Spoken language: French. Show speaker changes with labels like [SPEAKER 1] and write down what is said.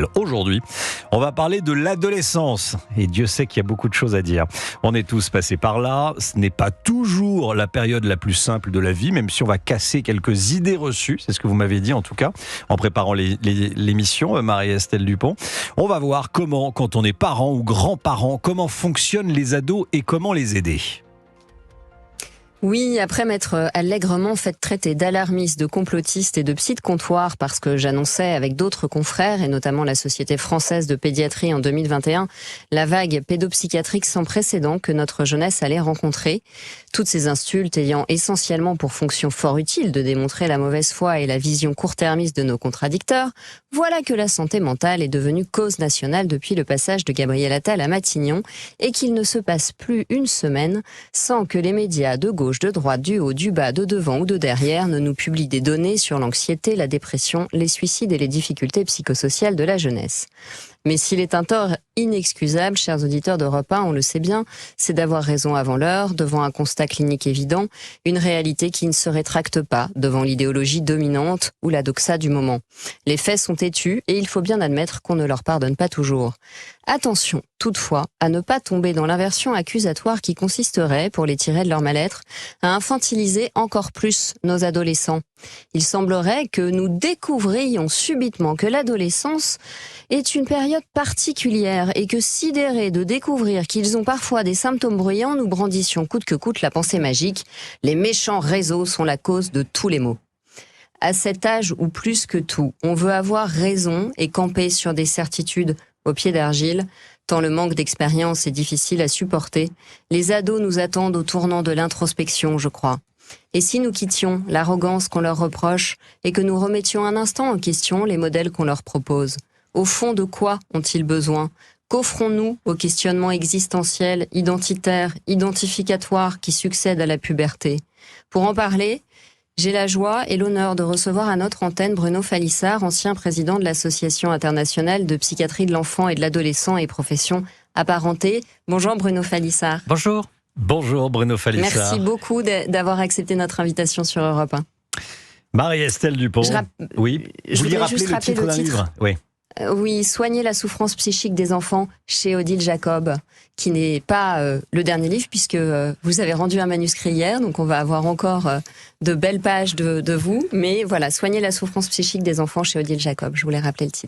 [SPEAKER 1] Essentiel. Aujourd'hui, on va parler de l'adolescence. Et Dieu sait qu'il y a beaucoup de choses à dire. On est tous passés par là. Ce n'est pas toujours la période la plus simple de la vie, même si on va casser quelques idées reçues. C'est ce que vous m'avez dit, en tout cas, en préparant l'émission, Marie-Estelle Dupont. On va voir comment, quand on est parent ou grand-parent, comment fonctionnent les ados et comment les aider.
[SPEAKER 2] Oui, après m'être allègrement fait traiter d'alarmiste, de complotiste et de psy de comptoir parce que j'annonçais avec d'autres confrères, et notamment la Société française de pédiatrie en 2021, la vague pédopsychiatrique sans précédent que notre jeunesse allait rencontrer. Toutes ces insultes ayant essentiellement pour fonction fort utile de démontrer la mauvaise foi et la vision court-termiste de nos contradicteurs, voilà que la santé mentale est devenue cause nationale depuis le passage de Gabriel Attal à Matignon et qu'il ne se passe plus une semaine sans que les médias de gauche, de droite, du haut, du bas, de devant ou de derrière ne nous publient des données sur l'anxiété, la dépression, les suicides et les difficultés psychosociales de la jeunesse. Mais s'il est un tort inexcusable, chers auditeurs d'Europe 1, on le sait bien, c'est d'avoir raison avant l'heure, devant un constat clinique évident, une réalité qui ne se rétracte pas devant l'idéologie dominante ou la doxa du moment. Les faits sont têtus et il faut bien admettre qu'on ne leur pardonne pas toujours. Attention, toutefois, à ne pas tomber dans l'inversion accusatoire qui consisterait, pour les tirer de leur mal-être, à infantiliser encore plus nos adolescents. Il semblerait que nous découvrions subitement que l'adolescence est une période particulière et que, sidérés de découvrir qu'ils ont parfois des symptômes bruyants, nous brandissions coûte que coûte la pensée magique. Les méchants réseaux sont la cause de tous les maux. À cet âge où plus que tout, on veut avoir raison et camper sur des certitudes au pied d'argile, tant le manque d'expérience est difficile à supporter, les ados nous attendent au tournant de l'introspection, je crois. Et si nous quittions l'arrogance qu'on leur reproche et que nous remettions un instant en question les modèles qu'on leur propose? Au fond, de quoi ont-ils besoin? Qu'offrons-nous aux questionnements existentiels, identitaires, identificatoires qui succèdent à la puberté? Pour en parler, j'ai la joie et l'honneur de recevoir à notre antenne Bruno Falissard, ancien président de l'Association internationale de psychiatrie de l'enfant et de l'adolescent et professions apparentées. Bonjour Bruno Falissard.
[SPEAKER 3] Bonjour.
[SPEAKER 1] Bonjour Bruno Falissard.
[SPEAKER 2] Merci beaucoup d'avoir accepté notre invitation sur Europe 1.
[SPEAKER 1] Marie-Estelle Dupont. Oui,
[SPEAKER 2] je voulais
[SPEAKER 1] rappeler
[SPEAKER 2] juste
[SPEAKER 1] le
[SPEAKER 2] rappeler
[SPEAKER 1] titre d'un livre. Oui.
[SPEAKER 2] Oui, Soigner la souffrance psychique des enfants chez Odile Jacob, qui n'est pas le dernier livre puisque vous avez rendu un manuscrit hier, donc on va avoir encore de belles pages de vous. Mais voilà, Soigner la souffrance psychique des enfants chez Odile Jacob, je voulais rappeler le titre.